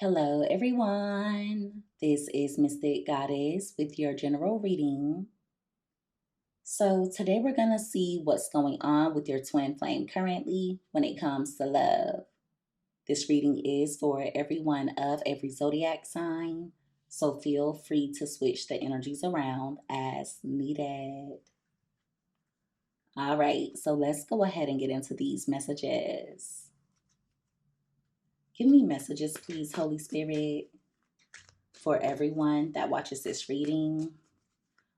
Hello, everyone. This is Mystic Goddess with your general reading. So, today we're going to see what's going on with your twin flame currently when it comes to love. This reading is for everyone of every zodiac sign, so feel free to switch the energies around as needed. All right, so let's go ahead and get into these messages. Give me messages, please, Holy Spirit, for everyone that watches this reading.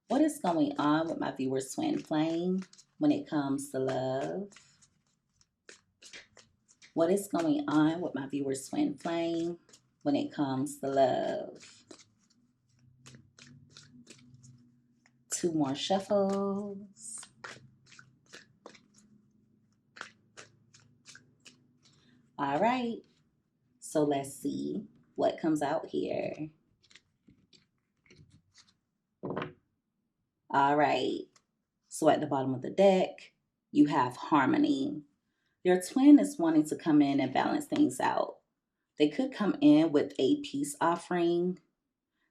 What is going on with my viewer's twin flame when it comes to love? What is going on with my viewer's twin flame when it comes to love? Two more shuffles. All right. So let's see what comes out here. All right. So at the bottom of the deck, you have harmony. Your twin is wanting to come in and balance things out. They could come in with a peace offering.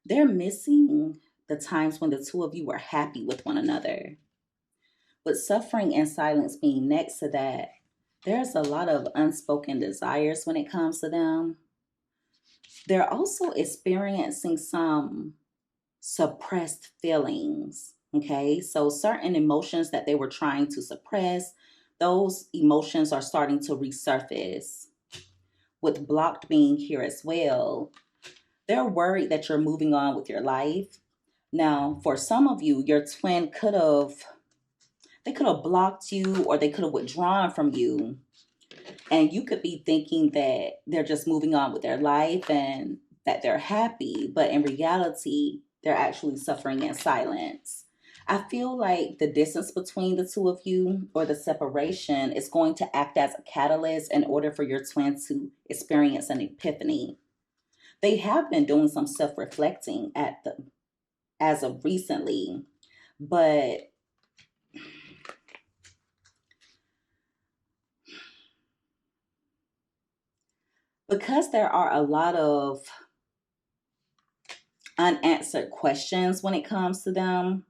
They're missing the times when the two of you were happy with one another. With suffering and silence being next to that, there's a lot of unspoken desires when it comes to them. They're also experiencing some suppressed feelings. Okay, so certain emotions that they were trying to suppress, those emotions are starting to resurface. With blocked being here as well, they're worried that you're moving on with your life. Now, for some of you, your twin they could have blocked you or they could have withdrawn from you. And you could be thinking that they're just moving on with their life and that they're happy. But in reality, they're actually suffering in silence. I feel like the distance between the two of you or the separation is going to act as a catalyst in order for your twin to experience an epiphany. They have been doing some self-reflecting as of recently, but because there are a lot of unanswered questions when it comes to them,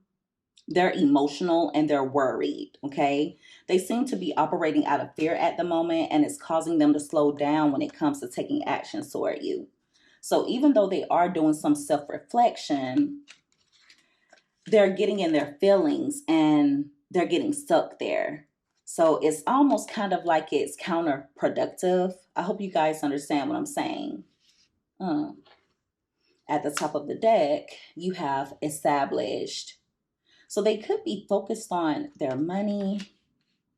they're emotional and they're worried. Okay, they seem to be operating out of fear at the moment, and it's causing them to slow down when it comes to taking action toward you. So even though they are doing some self-reflection, they're getting in their feelings and they're getting stuck there. So it's almost kind of like it's counterproductive. I hope you guys understand what I'm saying. At the top of the deck, you have established. So they could be focused on their money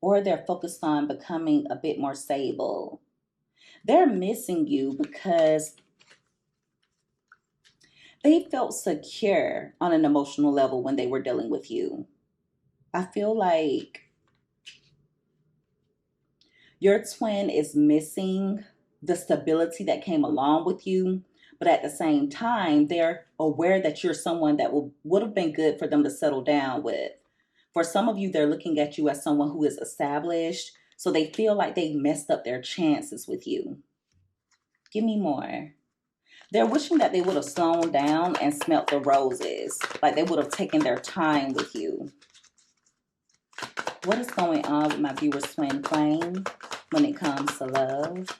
or they're focused on becoming a bit more stable. They're missing you because they felt secure on an emotional level when they were dealing with you. I feel like your twin is missing the stability that came along with you, but at the same time, they're aware that you're someone that would have been good for them to settle down with. For some of you, they're looking at you as someone who is established, so they feel like they messed up their chances with you. Give me more. They're wishing that they would have slowed down and smelt the roses, like they would have taken their time with you. What is going on with my viewer's twin flame when it comes to love?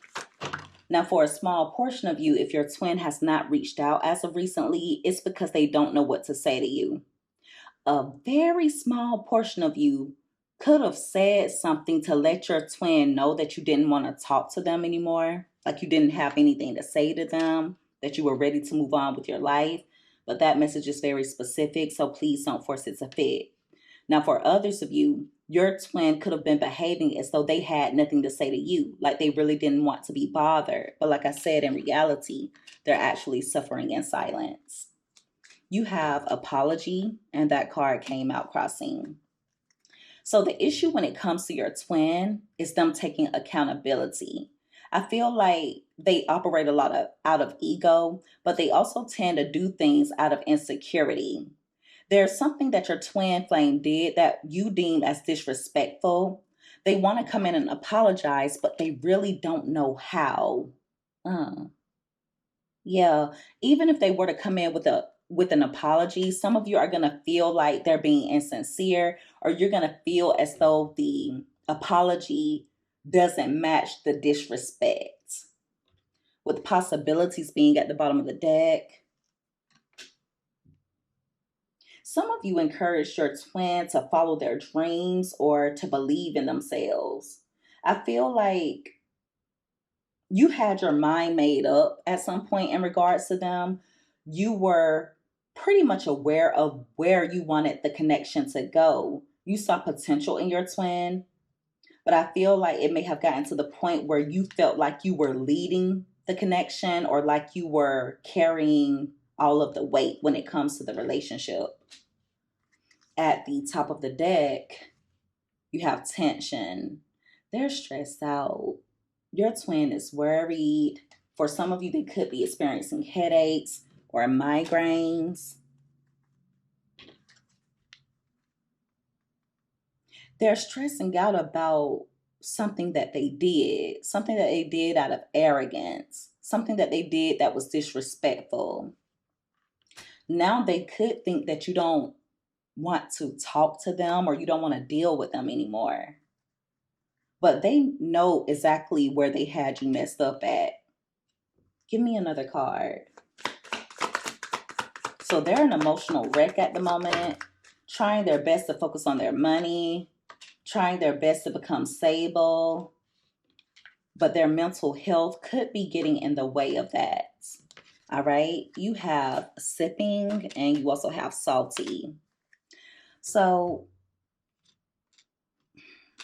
Now, for a small portion of you, if your twin has not reached out as of recently, it's because they don't know what to say to you. A very small portion of you could have said something to let your twin know that you didn't want to talk to them anymore, like you didn't have anything to say to them, that you were ready to move on with your life. But that message is very specific, so please don't force it to fit. Now, for others of you, your twin could have been behaving as though they had nothing to say to you, like they really didn't want to be bothered. But like I said, in reality, they're actually suffering in silence. You have apology, and that card came out crossing. So the issue when it comes to your twin is them taking accountability. I feel like they operate a lot out of ego, but they also tend to do things out of insecurity. There's something that your twin flame did that you deem as disrespectful. They want to come in and apologize, but they really don't know how. Uh. Yeah, even if they were to come in with an apology, some of you are going to feel like they're being insincere, or you're going to feel as though the apology doesn't match the disrespect. With possibilities being at the bottom of the deck, some of you encouraged your twin to follow their dreams or to believe in themselves. I feel like you had your mind made up at some point in regards to them. You were pretty much aware of where you wanted the connection to go. You saw potential in your twin, but I feel like it may have gotten to the point where you felt like you were leading the connection or like you were carrying all of the weight when it comes to the relationship. At the top of the deck, you have tension. They're stressed out. Your twin is worried. For some of you, they could be experiencing headaches or migraines. They're stressing out about something that they did out of arrogance, something that they did that was disrespectful. Now they could think that you don't want to talk to them or you don't want to deal with them anymore. But they know exactly where they had you messed up at. Give me another card. So they're an emotional wreck at the moment, trying their best to focus on their money, trying their best to become stable, but their mental health could be getting in the way of that. All right. You have sipping and you also have salty. So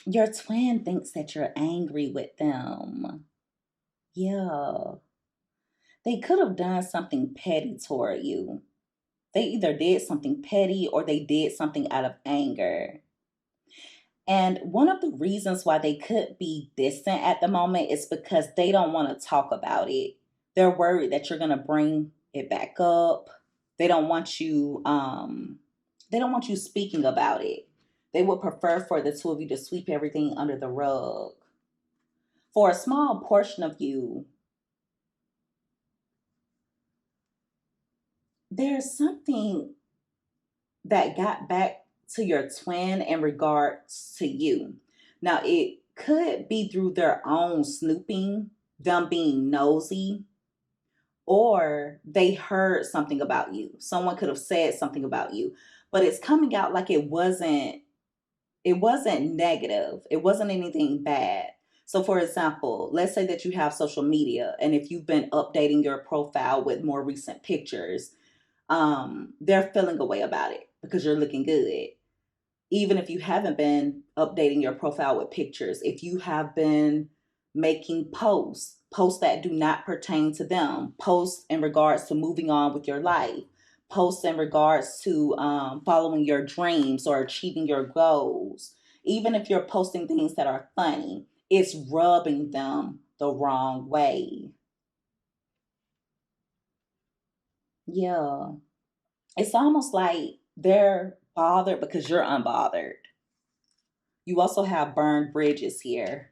your twin thinks that you're angry with them. Yeah. They could have done something petty toward you. They either did something petty or they did something out of anger. And one of the reasons why they could be distant at the moment is because they don't want to talk about it. They're worried that you're going to bring it back up. They don't want you speaking about it. They would prefer for the two of you to sweep everything under the rug. For a small portion of you, there's something that got back to your twin in regards to you. Now, it could be through their own snooping, them being nosy, or they heard something about you. Someone could have said something about you, but it's coming out like it wasn't negative. It wasn't anything bad. So for example, let's say that you have social media and if you've been updating your profile with more recent pictures, they're feeling a way about it because you're looking good. Even if you haven't been updating your profile with pictures, if you have been making posts that do not pertain to them, posts in regards to moving on with your life, posts in regards to following your dreams or achieving your goals, even if you're posting things that are funny, it's rubbing them the wrong way. Yeah. It's almost like they're bothered because you're unbothered. You also have burned bridges here.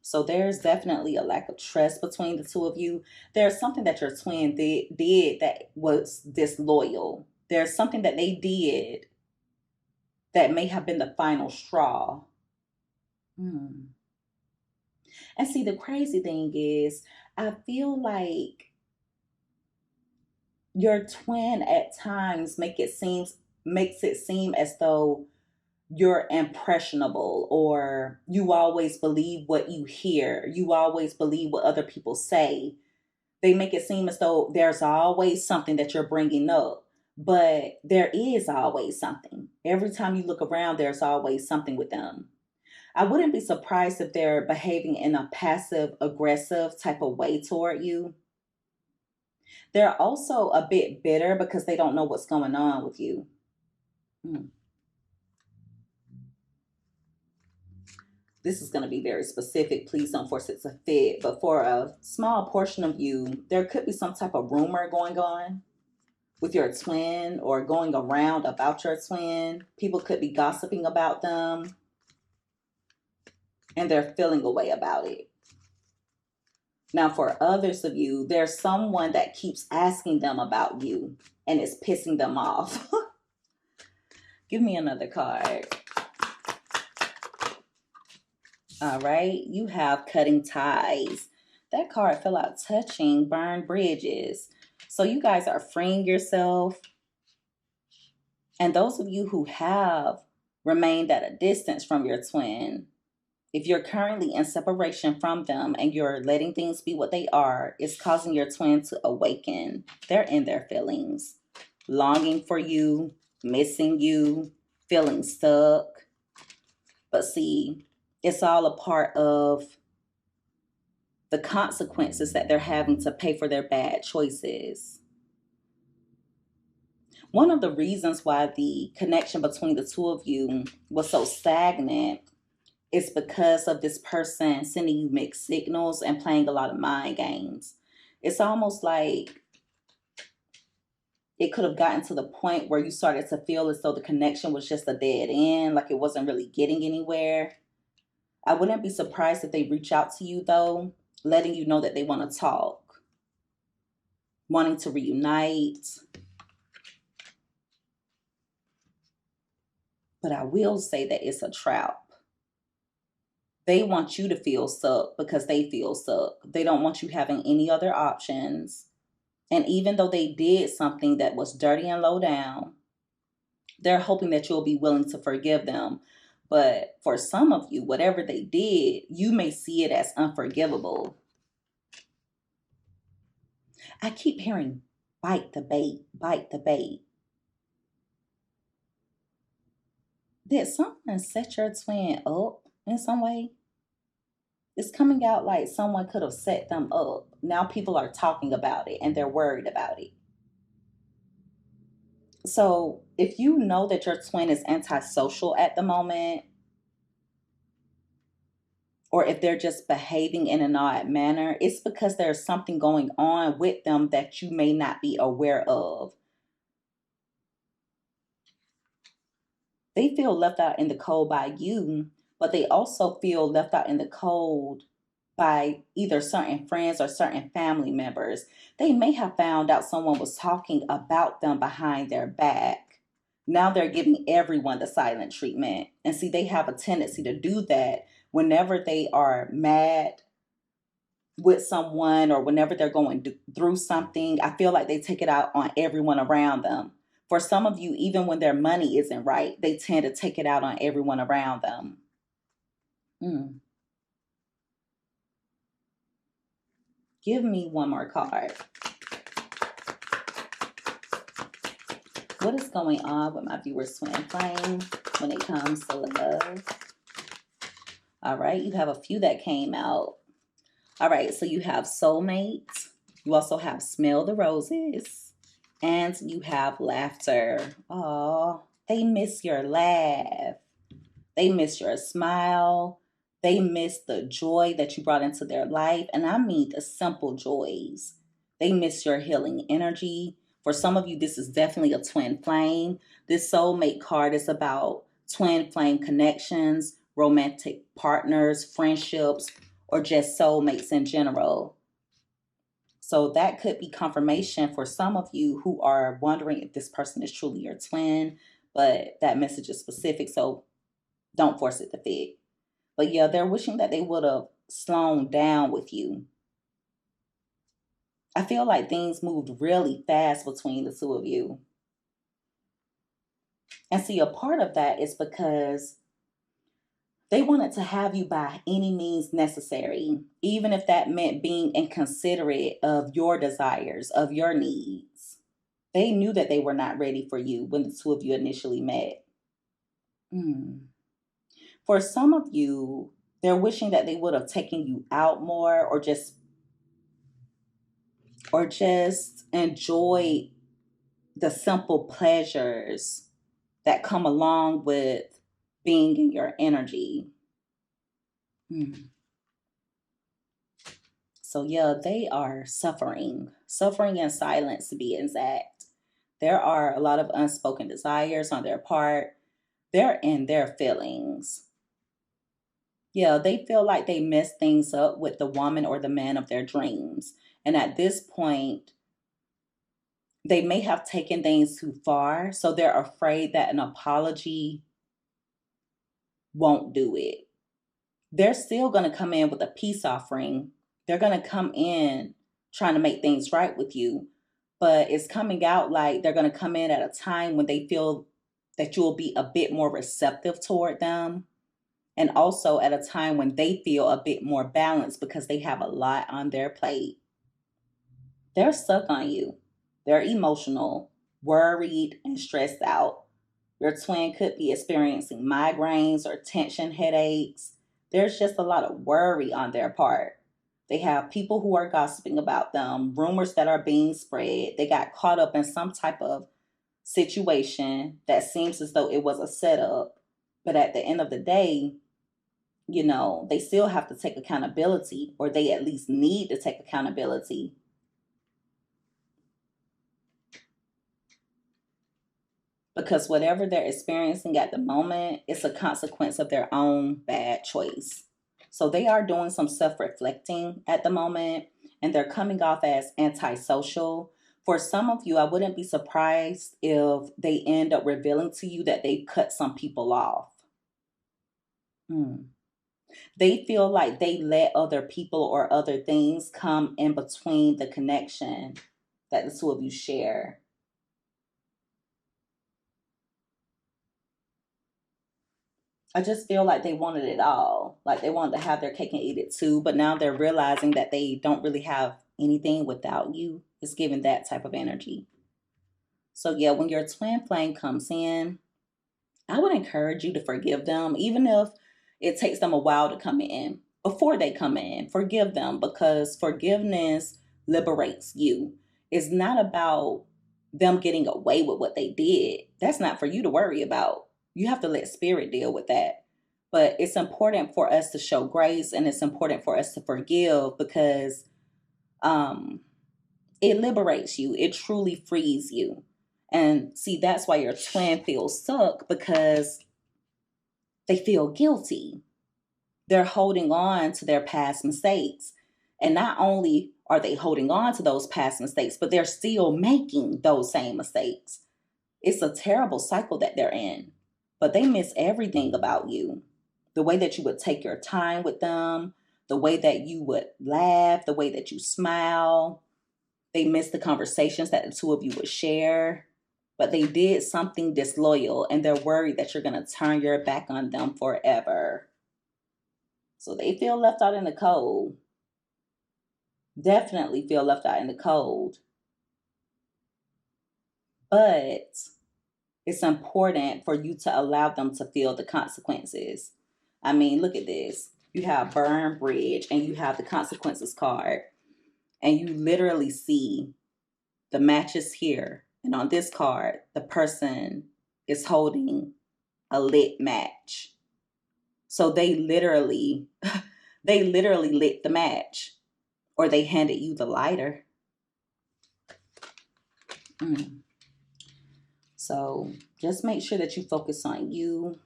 So there's definitely a lack of trust between the two of you. There's something that your twin did that was disloyal. There's something that they did that may have been the final straw. Hmm. And see, the crazy thing is, I feel like your twin at times makes it seem as though you're impressionable or you always believe what you hear. You always believe what other people say. They make it seem as though there's always something that you're bringing up, but there is always something. Every time you look around, there's always something with them. I wouldn't be surprised if they're behaving in a passive aggressive type of way toward you. They're also a bit bitter because they don't know what's going on with you. Hmm. This is going to be very specific. Please don't force it to fit. But for a small portion of you, there could be some type of rumor going on with your twin or going around about your twin. People could be gossiping about them and they're feeling a way about it. Now, for others of you, there's someone that keeps asking them about you and it's pissing them off. Give me another card. All right, you have cutting ties. That card fell out touching burned bridges. So you guys are freeing yourself. And those of you who have remained at a distance from your twin, if you're currently in separation from them and you're letting things be what they are, it's causing your twin to awaken. They're in their feelings, longing for you, missing you, feeling stuck. But see, it's all a part of the consequences that they're having to pay for their bad choices. One of the reasons why the connection between the two of you was so stagnant is because of this person sending you mixed signals and playing a lot of mind games. It's almost like it could have gotten to the point where you started to feel as though the connection was just a dead end, like it wasn't really getting anywhere. I wouldn't be surprised if they reach out to you, though, letting you know that they want to talk, wanting to reunite. But I will say that it's a trap. They want you to feel stuck because they feel stuck. They don't want you having any other options. And even though they did something that was dirty and low down, they're hoping that you'll be willing to forgive them. But for some of you, whatever they did, you may see it as unforgivable. I keep hearing bite the bait, bite the bait. Did someone set your twin up in some way? It's coming out like someone could have set them up. Now people are talking about it and they're worried about it. So if you know that your twin is antisocial at the moment, or if they're just behaving in an odd manner, it's because there's something going on with them that you may not be aware of. They feel left out in the cold by you, but they also feel left out in the cold by either certain friends or certain family members. They may have found out someone was talking about them behind their back. Now they're giving everyone the silent treatment. And see, they have a tendency to do that whenever they are mad with someone or whenever they're going through something. I feel like they take it out on everyone around them. For some of you, even when their money isn't right, they tend to take it out on everyone around them. Give me one more card. What is going on with my viewers' twin flame when it comes to love? All right, you have a few that came out. All right, so you have soulmate. You also have smell the roses. And you have laughter. Oh, they miss your laugh. They miss your smile. They miss the joy that you brought into their life. And I mean the simple joys. They miss your healing energy. For some of you, this is definitely a twin flame. This soulmate card is about twin flame connections, romantic partners, friendships, or just soulmates in general. So that could be confirmation for some of you who are wondering if this person is truly your twin, but that message is specific, so don't force it to fit. But yeah, they're wishing that they would have slowed down with you. I feel like things moved really fast between the two of you. And see, a part of that is because they wanted to have you by any means necessary, even if that meant being inconsiderate of your desires, of your needs. They knew that they were not ready for you when the two of you initially met. For some of you, they're wishing that they would have taken you out more or just enjoyed the simple pleasures that come along with being in your energy. So yeah, they are suffering in silence, to be exact. There are a lot of unspoken desires on their part. They're in their feelings. Yeah, they feel like they messed things up with the woman or the man of their dreams. And at this point, they may have taken things too far. So they're afraid that an apology won't do it. They're still going to come in with a peace offering. They're going to come in trying to make things right with you. But it's coming out like they're going to come in at a time when they feel that you'll be a bit more receptive toward them. And also at a time when they feel a bit more balanced because they have a lot on their plate. They're stuck on you. They're emotional, worried, and stressed out. Your twin could be experiencing migraines or tension headaches. There's just a lot of worry on their part. They have people who are gossiping about them, rumors that are being spread. They got caught up in some type of situation that seems as though it was a setup. But at the end of the day, they still have to take accountability, or they at least need to take accountability. Because whatever they're experiencing at the moment is a consequence of their own bad choice. So they are doing some self reflecting at the moment, and they're coming off as antisocial. For some of you, I wouldn't be surprised if they end up revealing to you that they've cut some people off. Hmm. They feel like they let other people or other things come in between the connection that the two of you share. I just feel like they wanted it all. Like they wanted to have their cake and eat it too, but now they're realizing that they don't really have anything without you. It's giving that type of energy. So, yeah, when your twin flame comes in, I would encourage you to forgive them, even if it takes them a while to come in. Before they come in, forgive them because forgiveness liberates you. It's not about them getting away with what they did. That's not for you to worry about. You have to let spirit deal with that. But it's important for us to show grace and it's important for us to forgive because um, it liberates you. It truly frees you. And see, that's why your twin feels stuck because they feel guilty. They're holding on to their past mistakes. And not only are they holding on to those past mistakes, but they're still making those same mistakes. It's a terrible cycle that they're in. But they miss everything about you. The way that you would take your time with them, the way that you would laugh, the way that you smile. They miss the conversations that the two of you would share. But they did something disloyal and they're worried that you're going to turn your back on them forever. So they feel left out in the cold. Definitely feel left out in the cold. But it's important for you to allow them to feel the consequences. I mean, look at this. You have burn bridge and you have the consequences card. And you literally see the matches here. And on this card, the person is holding a lit match. So they literally lit the match or they handed you the lighter. Mm. So just make sure that you focus on you.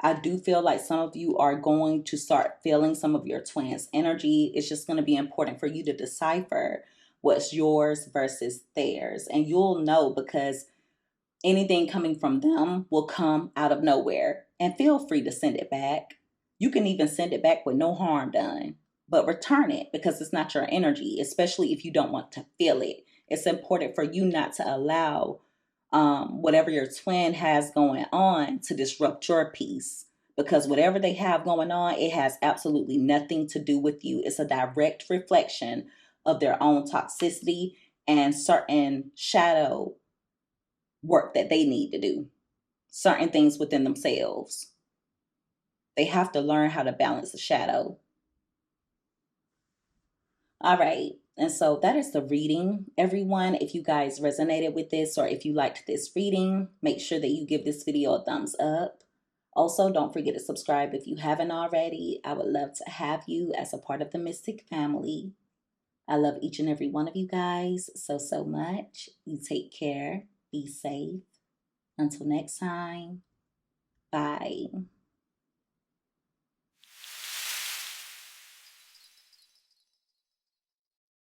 I do feel like some of you are going to start feeling some of your twins' energy. It's just going to be important for you to decipher what's yours versus theirs. And you'll know because anything coming from them will come out of nowhere. And feel free to send it back. You can even send it back with no harm done, but return it because it's not your energy, especially if you don't want to feel it. It's important for you not to allow whatever your twin has going on to disrupt your peace because whatever they have going on, it has absolutely nothing to do with you. It's a direct reflection of their own toxicity and certain shadow work that they need to do, certain things within themselves. They have to learn how to balance the shadow. All right. And so that is the reading, everyone. If you guys resonated with this or if you liked this reading, make sure that you give this video a thumbs up. Also, don't forget to subscribe if you haven't already. I would love to have you as a part of the Mystic family. I love each and every one of you guys so, so much. You take care. Be safe. Until next time, bye.